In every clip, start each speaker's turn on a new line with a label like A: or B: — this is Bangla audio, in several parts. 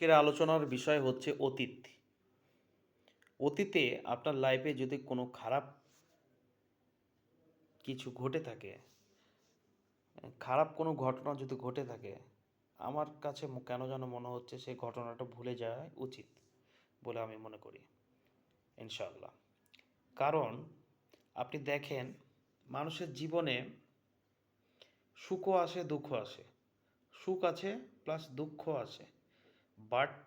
A: আজকের আলোচনার বিষয় হচ্ছে অতীত। অতীতে আপনার লাইফে যদি কোনো খারাপ কিছু ঘটে থাকে, খারাপ কোনো ঘটনা যদি ঘটে থাকে, আমার কাছে কেন যেন মনে হচ্ছে সেই ঘটনাটা ভুলে যাওয়া উচিত বলে আমি মনে করি, ইনশাআল্লাহ। কারণ আপনি দেখেন, মানুষের জীবনে সুখও আসে, দুঃখ আসে। সুখ আছে প্লাস দুঃখ আছে। বাট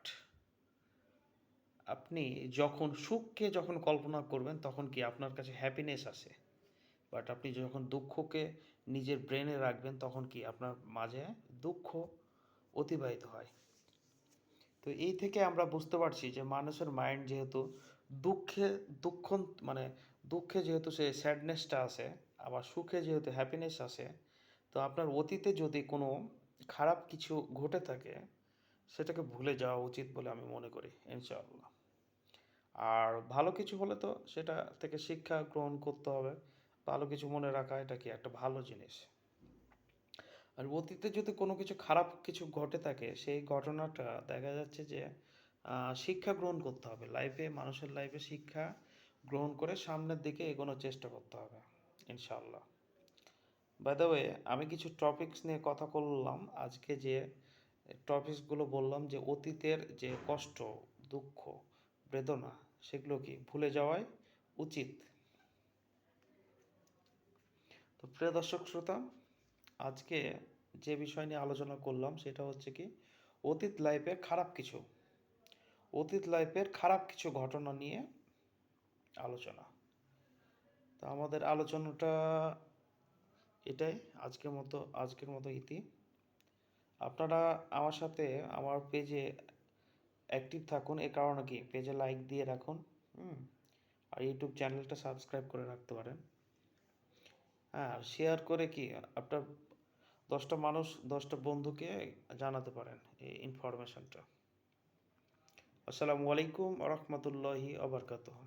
A: আপনি যখন কল্পনা করবেন তখন কি আপনার কাছে হ্যাপিনেস আসে। বাট আপনি যখন দুঃখকে নিজের ব্রেনে রাখবেন তখন কি আপনার মাঝে দুঃখ অতিবাহিত হয়। তো এই থেকে আমরা বুঝতে পারছি যে মানুষের মাইন্ড যেহেতু দুঃখে দুঃখ মানে দুঃখে যেহেতু সে স্যাডনেসটা আসে, আবার সুখে যেহেতু হ্যাপিনেস আসে, তো আপনার অতীতে যদি কোনো খারাপ কিছু ঘটে থাকে সেটাকে ভুলে যাওয়া উচিত বলে আমি মনে করি, ইনশাআল্লাহ। আর ভালো কিছু হলে তো সেটা থেকে শিক্ষা গ্রহণ করতে হবে। ভালো কিছু মনে রাখা এটা কি একটা ভালো জিনিস। আর অতীতে যদি কোনো কিছু খারাপ কিছু ঘটে থাকে সেই ঘটনাটা দেখা যাচ্ছে যে শিক্ষা গ্রহণ করতে হবে। মানুষের লাইফে শিক্ষা গ্রহণ করে সামনের দিকে এগোনোর চেষ্টা করতে হবে, ইনশাআল্লাহ। বাই দ্য ওয়ে, আমি কিছু টপিকস নিয়ে কথা বললাম। আজকে যে টপিকসগুলো বললাম যে অতীতের যে কষ্ট, দুঃখ, বেদনা সেগুলো কি ভুলে যাওয়াই উচিত। তো প্রিয় দর্শক শ্রোতা, আজকে যে বিষয় নিয়ে আলোচনা করলাম সেটা হচ্ছে কি অতীত লাইফের খারাপ কিছু ঘটনা নিয়ে আলোচনা। তো আমাদের আলোচনাটা এটাই। আজকের মতো ইতি। আপনারা আমার সাথে আমার পেজে অ্যাক্টিভ থাকুন। এ কারণে কি পেজে লাইক দিয়ে রাখুন। হুম। আর ইউটিউব চ্যানেলটা সাবস্ক্রাইব করে রাখতে পারেন। হ্যাঁ, আর শেয়ার করে কি আপনার 10টা বন্ধুকে জানাতে পারেন এই ইনফরমেশনটা। আসসালামু আলাইকুম ওয়া রাহমাতুল্লাহি ওয়া বারাকাতুহু।